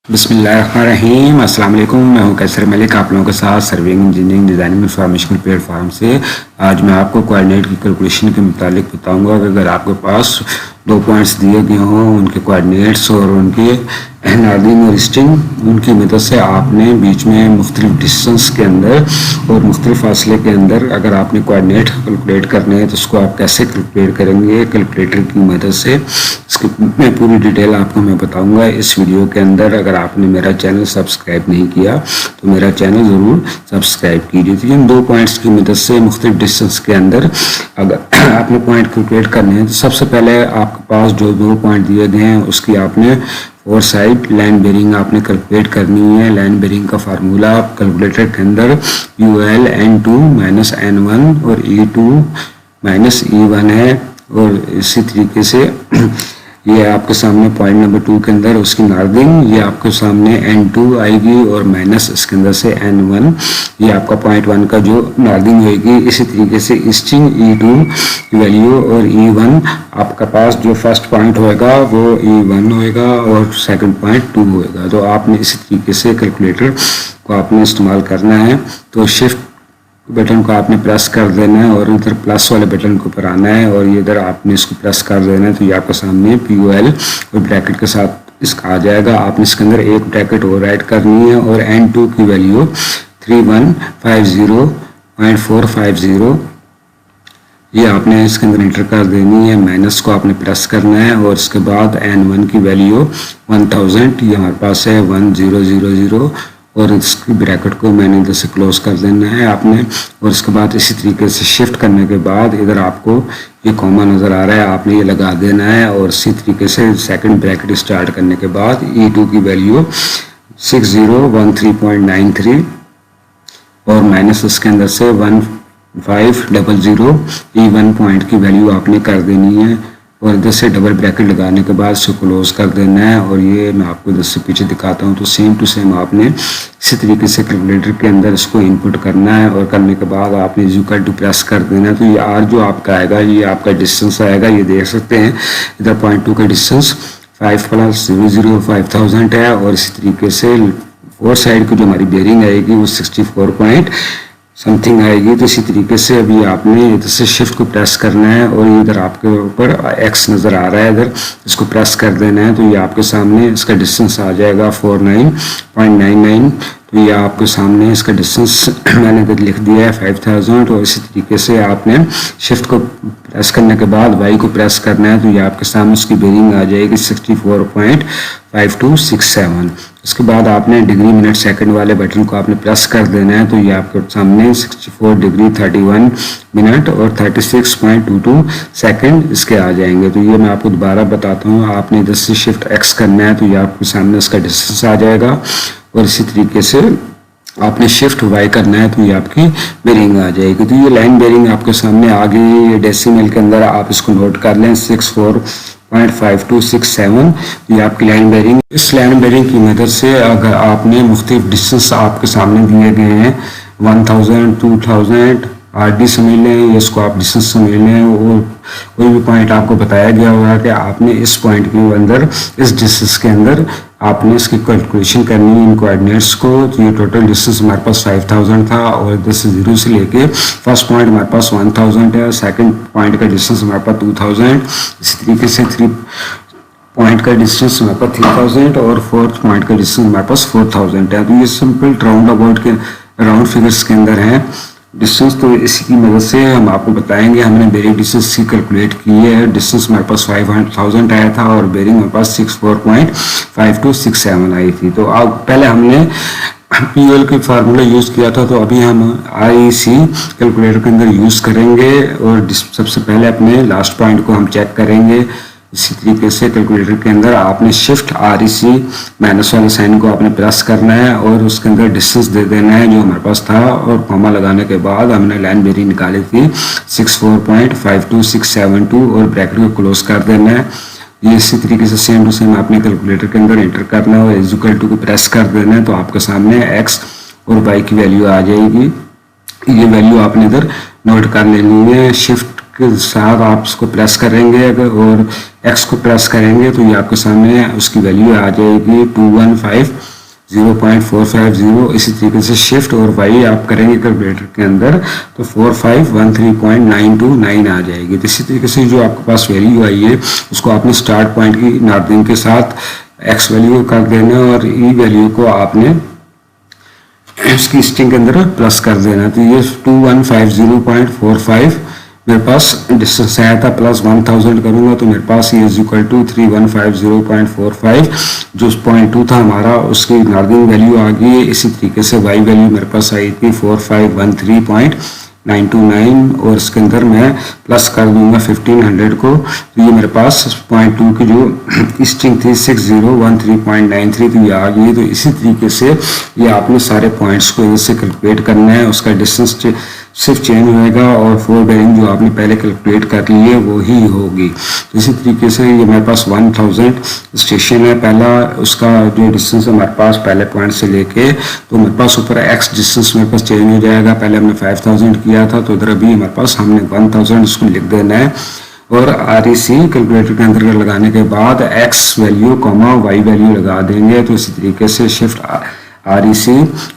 बिस्मिल्लाहिर्रहमानिर्रहीम। अस्सलाम वालेकुम। मैं हूं कैसर मलिक, आप लोगों के साथ serving engineering designing information platform से। आज मैं आपको कोऑर्डिनेट की कैलकुलेशन के मुतालिक बताऊंगा कि अगर आपके पास 2 पॉइंट्स दिए गए हों, उनके कोऑर्डिनेट्स और उनके नॉर्दर्न और ईस्टर्न, उनकी मदद से आपने बीच में मुख्तलिफ डिस्टेंस के अंदर और मुख्तलिफ फासले के अंदर अगर आपने कोऑर्डिनेट कैलकुलेट करने हैं तो उसको आप कैसे कैलकुलेट करेंगे कैलकुलेटर की मदद से। इसकी मैं पूरी डिटेल आपको मैं बताऊंगा इस वीडियो के अंदर। अगर आपने मेरा चैनल सब्सक्राइब नहीं किया तो मेरा चैनल ज़रूर सब्सक्राइब कीजिए। तो इन 2 पॉइंट्स की मदद से मुख्तलिफ डिस्टेंस के अंदर अगर आपने पॉइंट कैलकुलेट करने हैं तो सबसे पहले आपके पास जो 2 पॉइंट दिए गए हैं उसकी आपने 4 साइड लाइन बेरिंग आपने कैलकुलेट करनी है। लाइन बेरिंग का फार्मूला कैलकुलेटर के अंदर UL N2 माइनस N1 और E2 माइनस E1 है। और इसी तरीके से ये आपके सामने पॉइंट नंबर 2 के अंदर उसकी नॉर्दर्न ये आपके सामने N2 आएगी और माइनस इसके अंदर से N1 ये आपका पॉइंट 1 का जो नॉर्दर्न होएगी। इसी तरीके से ईस्टर्न E2 वैल्यू और E1 आपका पास जो फर्स्ट पॉइंट होएगा वो E1 होएगा और सेकंड पॉइंट 2 होएगा। तो आपने इसी तरीके से कैलकुलेटर को आपने इस्तेमाल करना है। तो शिफ्ट बटन को आपने प्रेस कर देना है और इधर प्लस वाले बटन के ऊपर आना है और ये इधर आपने इसको प्रेस कर देना है। तो ये आपके सामने POL और ब्रैकेट के साथ इसका आ जाएगा। आपने इसके अंदर एक ब्रैकेट और ऐड करनी है और N2 की वैल्यू 3150.450 ये आपने इसके अंदर इंटर कर देनी है। माइनस को आपने प्रेस करना है और इसके बाद N1 की वैल्यू 1000 ये हमारे पास है 1000 और इसकी ब्रैकेट को मैंने इधर से क्लोज कर देना है आपने। और इसके बाद इसी तरीके से शिफ्ट करने के बाद इधर आपको ये कॉमा नज़र आ रहा है, आपने ये लगा देना है। और इसी तरीके से सेकंड ब्रैकेट स्टार्ट करने के बाद E2 की वैल्यू 6013.93 और माइनस इसके अंदर से 1500 E1 पॉइंट की वैल्यू आपने कर देनी है और इधर से डबल ब्रैकेट लगाने के बाद इसको क्लोज कर देना है। और ये मैं आपको इधर से पीछे दिखाता हूँ। तो सेम टू सेम आपने इसी तरीके से कैलकुलेटर के अंदर इसको इनपुट करना है और करने के बाद आपने इक्वल टू प्रेस कर देना है। तो ये R जो आपका आएगा ये आपका डिस्टेंस आएगा, ये देख सकते हैं इधर पॉइंट 2 का डिस्टेंस 5 + 00 5000 है। और इसी तरीके से 4 साइड की जो हमारी बेरिंग आएगी वो 64 समथिंग आएगी। तो इसी तरीके से अभी आपने इधर से शिफ्ट को प्रेस करना है और इधर आपके ऊपर X नज़र आ रहा है, इधर इसको प्रेस कर देना है। तो ये आपके सामने इसका डिस्टेंस आ जाएगा 49.99। तो ये आपके सामने इसका डिस्टेंस मैंने इधर लिख दिया है 5000। और इसी तरीके से आपने शिफ्ट को प्रेस करने के बाद Y को प्रेस करना है। तो ये आपके सामने उसकी बेरिंग आ जाएगी 64.5267। उसके बाद आपने डिग्री मिनट सेकंड वाले बटन को आपने प्रेस कर देना है। तो ये आपके सामने 64 डिग्री 31 मिनट और 36.22 सेकंड इसके आ जाएंगे। तो ये मैं आपको दोबारा बताता हूँ। आपने इधर से शिफ्ट X करना है तो ये आपके सामने इसका डिस्टेंस आ जाएगा। और इसी तरीके से आपने शिफ्ट Y करना है तो ये आपकी बेरिंग आ जाएगी। तो ये लाइन बेरिंग आपके सामने आ गई। ये डेसिमल के अंदर आप इसको नोट कर लें 64.5267 ये आपकी लाइन बेरिंग। इस लाइन बेरिंग की मदद से अगर आपने मुख्तलिफ डिस्टेंस आपके सामने दिए गए हैं 1000 2000 RD समझ लें, इसको आप डिस्टेंस समझ लें और कोई भी पॉइंट आपको बताया गया होगा कि आपने इस पॉइंट के अंदर इस डिस्टेंस के अंदर आपने इसकी कैलकुलेशन करनी है इन कोऑर्डिनेट्स को। तो ये टोटल डिस्टेंस हमारे पास 5000 था और इधर से 0 से लेके फर्स्ट पॉइंट हमारे पास 1000 है, सेकंड पॉइंट का डिस्टेंस हमारे पास 2000, इसी तरीके से 3 पॉइंट का डिस्टेंस हमारे पास 3000 और 4th पॉइंट का डिस्टेंस हमारे पास 4000 है। तो ये सिंपल राउंड अबाउट के राउंड फिगर्स के अंदर हैं डिस्टेंस। तो इसी की मदद से हम आपको बताएंगे। हमने बेरिंग डिस्टेंस की कैलकुलेट की है। डिस्टेंस हमारे पास 5000 आया था और बेरिंग हमारे पास 64.5267 आई थी। तो अब पहले हमने POL के फार्मूला यूज़ किया था, तो अभी हम IEC कैलकुलेटर के अंदर यूज़ करेंगे और सबसे पहले अपने लास्ट पॉइंट को हम चेक करेंगे। इसी तरीके से कैलकुलेटर के अंदर आपने शिफ्ट REC माइनस वाले साइन को आपने प्रेस करना है और उसके अंदर डिस्टेंस दे देना है जो हमारे पास था। और कॉमा लगाने के बाद हमने लाइन बेरिंग निकाली थी 64.52672 और ब्रैकेट को क्लोज कर देना है। ये इसी तरीके से सेम टू सेम आपने कैलकुलेटर के अंदर एंटर करना है और इक्वल टू को प्रेस कर देना है। तो आपके सामने X और Y की वैल्यू आ जाएगी। ये वैल्यू आपने इधर नोट कर लेनी है। शिफ्ट के साथ आप इसको प्लस करेंगे अगर और x को प्लस करेंगे तो ये आपके सामने उसकी वैल्यू आ जाएगी 215.0450। इसी तरीके से शिफ्ट और y आप करेंगे कैलकुलेटर के अंदर तो 4513.929 आ जाएगी। तो इसी तरीके से जो आपके पास वैल्यू आई है उसको आपने स्टार्ट पॉइंट की नार्दिंग के साथ x वैल्यू कर देना और e वैल्यू को आपने उसकी स्ट्रिंग के अंदर प्लस कर देना। तो ये 2150.45 मेरे पास डिस्टेंस आया था, प्लस 1000 करूंगा तो मेरे पास ये इज इक्वल टू 3150.45 जो 0.2 था हमारा उसकी नार्दिंग वैल्यू आ गई है। इसी तरीके से y वैल्यू मेरे पास आई थी 4513.929 और इसके अंदर मैं प्लस कर दूंगा 1500 को तो ये मेरे पास 0.2 की जो स्ट्रिंग थी 6013.93 तो ये आ गई। तो इसी तरीके से ये आपने सारे पॉइंट्स को इनसे कैलकुलेट करना है, उसका डिस्टेंस सिर्फ चेंज होएगा और फोर बेरिंग जो आपने पहले कैलकुलेट कर ली है वो ही होगी। तो इसी तरीके से ये मेरे पास 1000 स्टेशन है पहला, उसका जो डिस्टेंस है हमारे पास पहले पॉइंट से लेके तो मेरे पास ऊपर x डिस्टेंस मेरे पास चेंज हो जाएगा। पहले हमने 5000 किया था तो इधर अभी हमारे पास हमने 1000 उसको लिख देना है और REC कैलकुलेटर के अंदर लगाने के बाद x value comma y value लगा देंगे। तो इसी तरीके से शिफ्ट REC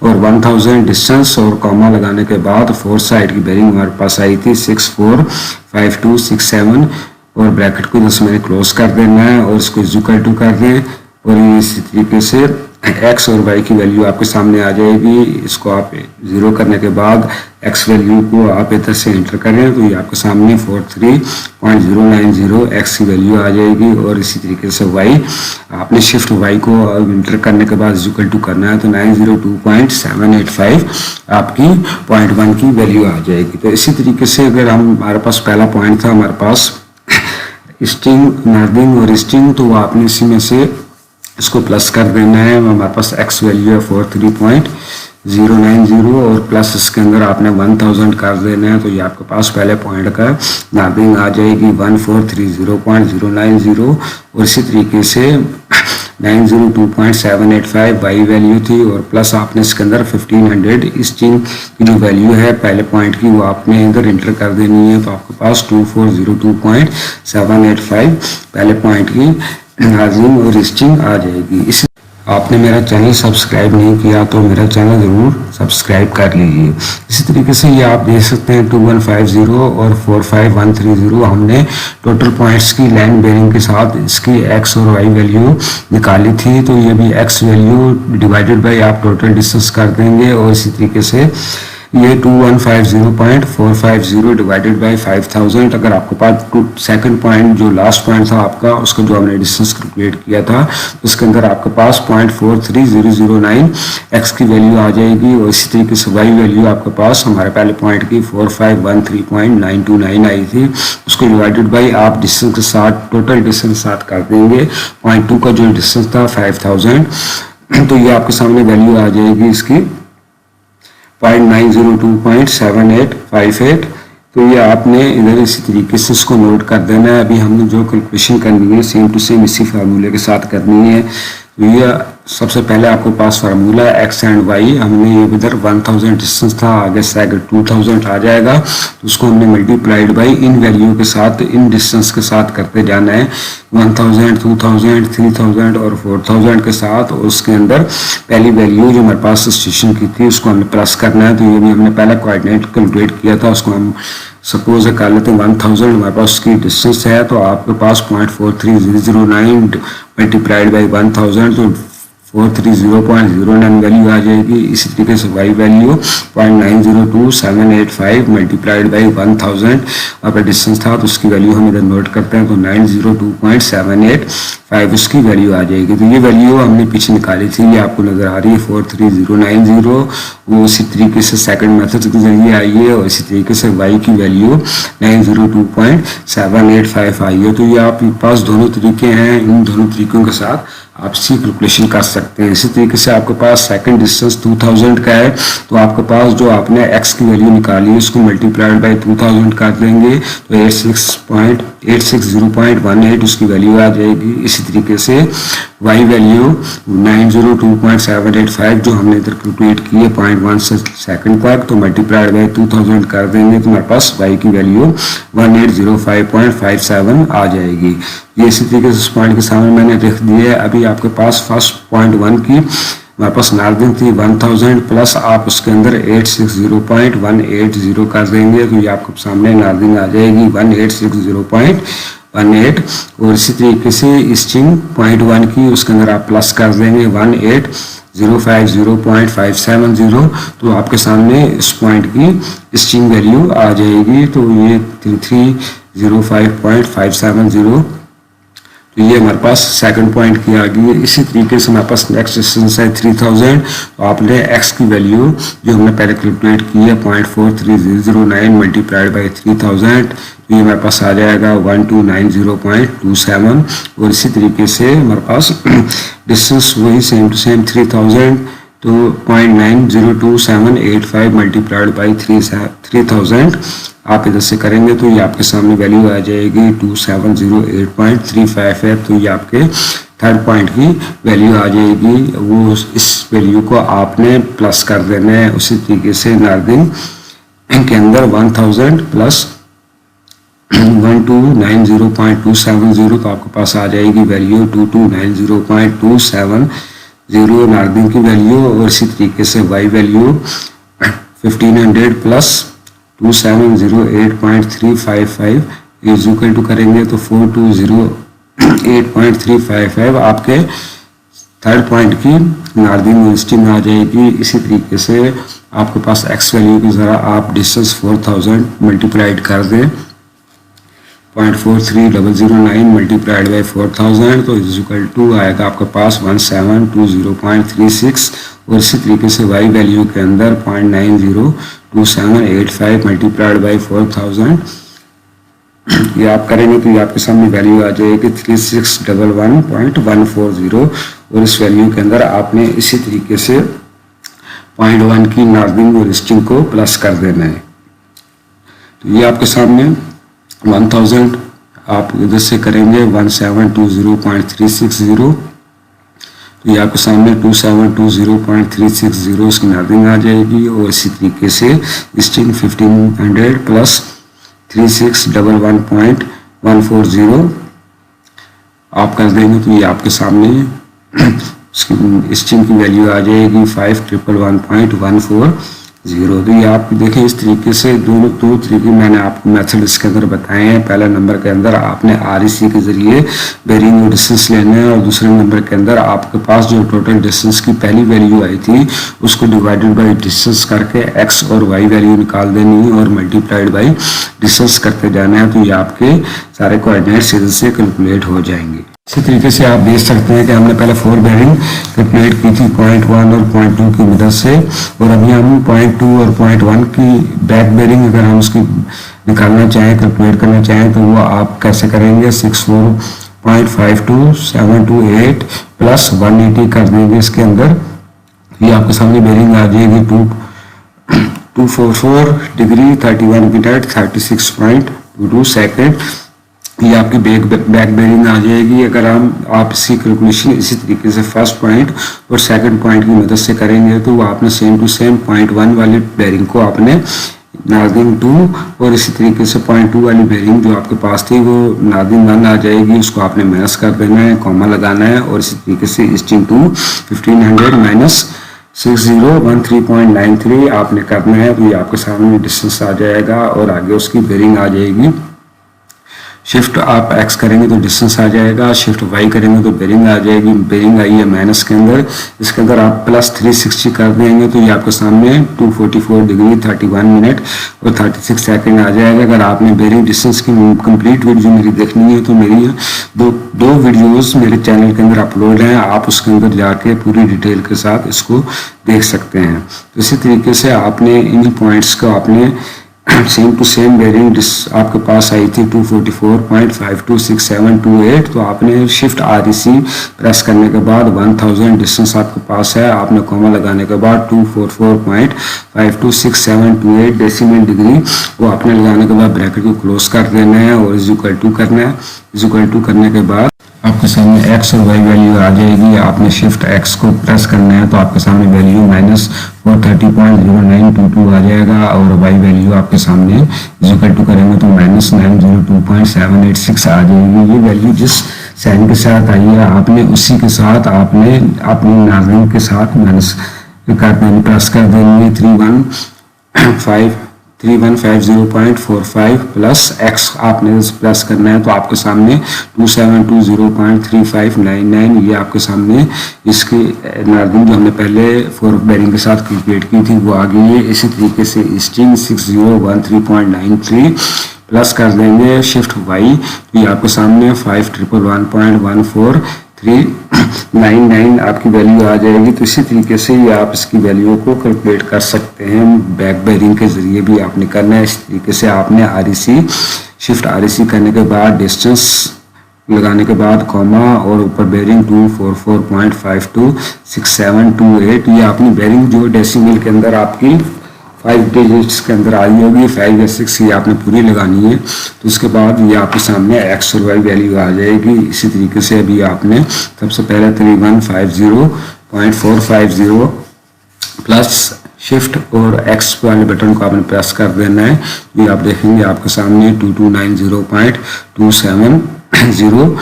और 1000 डिस्टेंस और कॉमा लगाने के बाद फोर्थ साइड की बेरिंग हमारे पास आई थी 645267 और ब्रैकेट को जैसे मैंने क्लोज कर देना है और इसको इक्वल टू कर दें और इसी तरीके से x और y की वैल्यू आपके सामने आ जाएगी। इसको आप जीरो करने के बाद x वैल्यू को आप इधर से एंटर करें तो ये आपके सामने 43.090 x की वैल्यू आ जाएगी और इसी तरीके से y आपने शिफ्ट y को एंटर करने के बाद इक्वल टू करना है तो 902.785 आपकी 0.1 की वैल्यू आ जाएगी। तो इसी तरीके से अगर हमारे पास पहला पॉइंट था हमारे पास स्ट्रिंग नार्दिंग और स्ट्रिंग तो वो आपने इसी में से इसको प्लस कर देना है। हमारे पास x वैल्यू है 43.090 और प्लस इसके अंदर आपने 1000 कर देना है तो ये आपके पास पहले पॉइंट का नार्दिंग आ जाएगी 1430.090 और इसी तरीके से 902.785 y वैल्यू थी और प्लस आपने इसके अंदर 1500 स्ट्रिंग की जो वैल्यू है पहले पॉइंट की वो आपने इधर इंटर कर देनी है तो आपके पास 2402.785 पहले पॉइंट की नार्दिंग और स्ट्रिंग आ जाएगी। इस आपने मेरा चैनल सब्सक्राइब नहीं किया तो मेरा चैनल ज़रूर सब्सक्राइब कर लीजिए। इसी तरीके से ये आप देख सकते हैं 2150 और 45130 हमने टोटल पॉइंट्स की लाइन बेरिंग के साथ इसकी x और y वैल्यू निकाली थी तो ये भी x वैल्यू डिवाइडेड बाय आप टोटल डिस्टेंस कर देंगे और इसी तरीके से ये 2150.450 डिवाइडेड बाय 5000 अगर आपके पास सेकंड पॉइंट जो लास्ट पॉइंट था आपका उसका जो हमने डिस्टेंस कैलकुलेट किया था उसके अंदर आपके पास 0.43009 x की वैल्यू आ जाएगी और इसी तरीके से y वैल्यू आपके पास हमारे पहले पॉइंट की 4513.929 आई थी उसको डिवाइडेड बाय आप डिस्टेंस के साथ टोटल डिस्टेंस के साथ कर देंगे। 0.2 का जो डिस्टेंस था 5000 तो ये आपके सामने वैल्यू आ जाएगी इसकी 902.7858 तो ये आपने इधर इसी तरीके से इसको नोट कर देना है। अभी हमने जो कैलकुलेशन करनी है सेम टू सेम इसी फार्मूले के साथ करनी है। तो ये सबसे पहले आपके पास फार्मूला x एंड y हमने ये इधर 1000 डिस्टेंस था आगे से अगर 2000 आ जाएगा तो उसको हमने मल्टीप्लाइड बाई इन वैल्यू के साथ इन डिस्टेंस के साथ करते जाना है 1000 2000 3000 और 4000 के साथ और उसके अंदर पहली वैल्यू जो हमारे पास स्टेशन की थी उसको हमने प्लस करना है। तो ये भी हमने पहला कोऑर्डिनेट कैलकुलेट किया था उसको हम सपोज कर लेते हैं 1000 हमारे पास उसकी डिस्टेंस है तो आपके पास 0.43009 मल्टीप्लाइड बाई 1000 तो 430.09 वैल्यू आ जाएगी। इसी तरीके से y वैल्यू 0.902785 मल्टीप्लाइड बाई 1000 वहाँ पर डिस्टेंस था तो उसकी वैल्यू हम इधर नोट करते हैं तो 902.785 उसकी वैल्यू आ जाएगी। तो ये वैल्यू हमने पीछे निकाली थी ये आपको नजर आ रही है 43090 वो इसी तरीके से सेकंड मेथड के जरिए आई है और इसी तरीके से y की वैल्यू 902.785 आई है। तो ये आपके पास दोनों तरीके हैं, इन दोनों तरीकों के साथ आप इसकी कैलकुलेशन कर सकते हैं। इसी तरीके से आपके पास सेकंड डिस्टेंस 2000 का है तो आपके पास जो आपने x की वैल्यू निकाली है उसको मल्टीप्लाइड बाय 2000 कर देंगे तो 86.18 उसकी वैल्यू आ जाएगी। इसी तरीके से y वैल्यू 902.785 जो हमने इधर कैलकुलेट की है 0.1 सेकंड तक, तो मल्टीप्लाइड बाय 2000 कर देंगे तो हमारे पास y की वैल्यू 1805.57 आ जाएगी। ये इसी तरीके से इस पॉइंट के सामने मैंने लिख दिया है। अभी आपके पास फर्स्ट पॉइंट 1 की हमारे पास नार्दिंग थी 1000 प्लस आप उसके अंदर 860.180 कर देंगे तो ये आपके सामने नार्दिंग आ जाएगी 1860.18। और इसी तरीके से स्ट्रिंग पॉइंट 1 की उसके अंदर आप प्लस कर देंगे 18050.570 तो आपके सामने इस पॉइंट की स्ट्रिंग वैल्यू आ जाएगी। तो ये 3305.570 तो ये हमारे पास सेकंड पॉइंट की आ गई है। इसी तरीके से हमारे पास नेक्स्ट डिस्टेंस है 3000, तो आपने x की वैल्यू जो हमने पहले कैलकुलेट की है 0.43009 मल्टीप्लाइड बाई 3000 तो ये हमारे पास आ जाएगा 1290.27। और इसी तरीके से हमारे पास डिस्टेंस वही सेम टू सेम 3000 तो 0.902785 मल्टीप्लाइड बाई 3000 आप इधर से करेंगे तो ये आपके सामने वैल्यू आ जाएगी 2708.35 है। तो ये आपके थर्ड पॉइंट की वैल्यू आ जाएगी। वो इस वैल्यू को आपने प्लस कर देना है। उसी तरीके से नार्दिंग के अंदर 1000 प्लस 1290.270 तो आपके पास आ जाएगी वैल्यू 2290.270 नार्दिंग की वैल्यू। और इसी तरीके से y value 1500 plus 2708.355 is equal to करेंगे तो 4208.355 आपके थर्ड पॉइंट की नार्दिंग स्ट्रिंग आ जाएगी। इसी तरीके से आपके पास x वैल्यू की ज़रा आप डिस्टेंस 4000 मल्टीप्लाइड कर दें 0.43009 मल्टीप्लाइड बाई 4000 तो इज इक्वल टू आएगा आपके पास 1720.36। और इसी तरीके से y वैल्यू के अंदर 0.902785 मल्टीप्लाइड बाई 4000 ये आप करेंगे तो ये आपके सामने वैल्यू आ जाएगी 3611.140। और इस वैल्यू के अंदर आपने इसी तरीके से 0.1 की नार्दिंग और स्ट्रिंग को प्लस कर देना है। तो ये आपके सामने 1000 आप इधर से करेंगे 1720.360 तो ये आपके सामने 2720.360 इसकी नार्दिंग आ जाएगी। और इसी तरीके से स्ट्रिंग 1500 प्लस 3611.140 आप कर देंगे तो ये आपके सामने स्ट्रिंग की वैल्यू आ जाएगी 5111.140। तो ये आप देखें इस तरीके से दो तरीके मैंने आपको मेथड इसके अंदर बताए हैं। पहला नंबर के अंदर आपने REC के जरिए बेरिंग और डिस्टेंस लेना है और दूसरे नंबर के अंदर आपके पास जो टोटल डिस्टेंस की पहली वैल्यू आई थी उसको डिवाइडेड बाई डिस्टेंस करके x और y वैल्यू निकाल देनी है और मल्टीप्लाइड बाई डिस्टेंस करते जाना है। तो ये आपके सारे कोऑर्डिनेट सीधे से कैलकुलेट हो जाएंगे। इसी तरीके से आप देख सकते हैं कि हमने पहले 4 बेरिंग कैलकुलेट की थी 0.1 और 0.2 की मदद से और अभी हम 0.2 और 0.1 की बैक बेरिंग अगर हम उसकी निकालना चाहें कैलकुलेट करना चाहें तो वो आप कैसे करेंगे 64.52728 प्लस 180 कर देंगे इसके अंदर। ये आपके सामने बेरिंग आ जाएगी 244 डिग्री 31 मिनट 36.22 सेकेंड। ये आपकी बैक बेरिंग आ जाएगी। अगर आप इसकी कैलकुलेशन इसी तरीके से फर्स्ट पॉइंट और सेकंड पॉइंट की मदद से करेंगे तो वो आपने सेम टू सेम 0.1 वाली बेरिंग को आपने नार्दिंग 2 और इसी तरीके से 0.2 वाली बेरिंग जो आपके पास थी वो नार्दिंग 1 आ जाएगी। उसको आपने माइनस कर देना है, कॉमा लगाना है और इसी तरीके से स्ट्रिंग 2 1500 माइनस 6013.93 आपने करना है। तो ये आपके सामने डिस्टेंस आ जाएगा और आगे उसकी बेरिंग आ जाएगी। शिफ्ट आप x करेंगे तो डिस्टेंस आ जाएगा, शिफ्ट y करेंगे तो बेरिंग आ जाएगी। बेरिंग आई है माइनस के अंदर, इसके अंदर आप प्लस 360 कर देंगे तो ये आपके सामने 244 डिग्री 31 मिनट और 36 सेकंड आ जाएगा। अगर आपने बेरिंग डिस्टेंस की कंप्लीट वीडियो मेरी देखनी है तो मेरी दो वीडियोस मेरे चैनल के अंदर अपलोड हैं, आप उसके अंदर जाके पूरी डिटेल के साथ इसको देख सकते हैं। तो इसी तरीके से आपने इन पॉइंट्स को आपने सेम टू सेम बेरिंग आपके पास आई थी 244.526728, तो आपने शिफ्ट REC प्रेस करने के बाद 1000 डिस्टेंस आपके पास है, आपने कॉमा लगाने के बाद 244.526728 डेसिमल डिग्री वो आपने लगाने के बाद ब्रैकेट को क्लोज कर देना है और इज इक्वल टू करना है। इज इक्वल टू करने के बाद आपके सामने x और y वैल्यू आ जाएगी। आपने शिफ्ट x को प्रेस करना है तो आपके सामने वैल्यू -430.0922 आ जाएगा और y वैल्यू आपके सामने इक्वल टू करेंगे तो -902.786 आ जाएगी। ये वैल्यू जिस साइन के साथ आई है आपने उसी के साथ आपने अपनी नार्निंग के साथ माइनस प्रेस कर देंगे 3150.45 प्लस x आपने प्लस करना है तो आपके सामने 2720.3599 ये आपके सामने इसकी नार्निंग जो हमने पहले फोर बेरिंग के साथ कैलकुलेट की थी वो आ गई है। इसी तरीके से स्ट्रिंग 6013.93 प्लस कर देंगे शिफ्ट y, ये आपके सामने 5111.14399 आपकी वैल्यू आ जाएगी। तो इसी तरीके से ये आप इसकी वैल्यू को कैलकुलेट कर सकते हैं। बैक बेरिंग के जरिए भी आपने करना है। इस तरीके से आपने REC शिफ्ट REC करने के बाद डिस्टेंस लगाने के बाद कॉमा और ऊपर बेरिंग 244.526728 ये अपनी बेरिंग जो डेसिमल के अंदर आपकी 5 डिजिट्स के अंदर आई होगी, 5 या 6 ये आपने पूरी लगानी है। तो उसके बाद ये आपके सामने x और y वैल्यू आ जाएगी। इसी तरीके से अभी आपने सबसे पहले 3150.450 प्लस शिफ्ट और x वाले बटन को आपने प्रेस कर देना है। ये आप देखेंगे आपके सामने 2290.270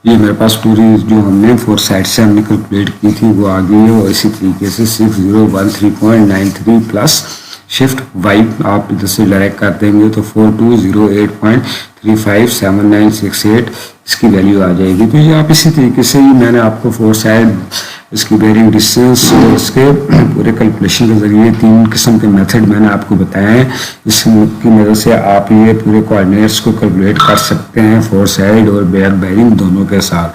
ये मेरे पास पूरी जो हमने 4 साइड से हमने कैलकुलेट की थी वो आ गई है। और इसी तरीके से 6013.93 प्लस शिफ्ट y आप इधर से डायरेक्ट कर देंगे तो 4208.357968 इसकी वैल्यू आ जाएगी। तो ये आप इसी तरीके से ही मैंने आपको 4 साइड इसकी बेरिंग डिस्टेंस और इसके पूरे कैलकुलेशन के जरिए 3 किस्म के मेथड मैंने आपको बताए हैं। इसकी मदद से आप ये पूरे कोऑर्डिनेट्स को कैलकुलेट कर सकते हैं 4 साइड और बैक बेरिंग दोनों के साथ।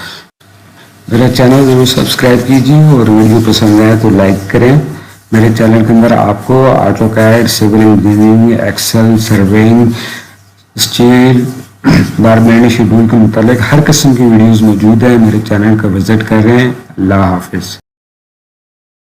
मेरा चैनल जरूर सब्सक्राइब कीजिए और वीडियो पसंद आए तो लाइक करें। मेरे चैनल के अंदर आपको AutoCAD, civil engineering, Excel, surveying, steel, bar bend schedule के मुतालिक हर किस्म की वीडियोस मौजूद है। मेरे चैनल का विजिट करें। अल्लाह हाफिज़।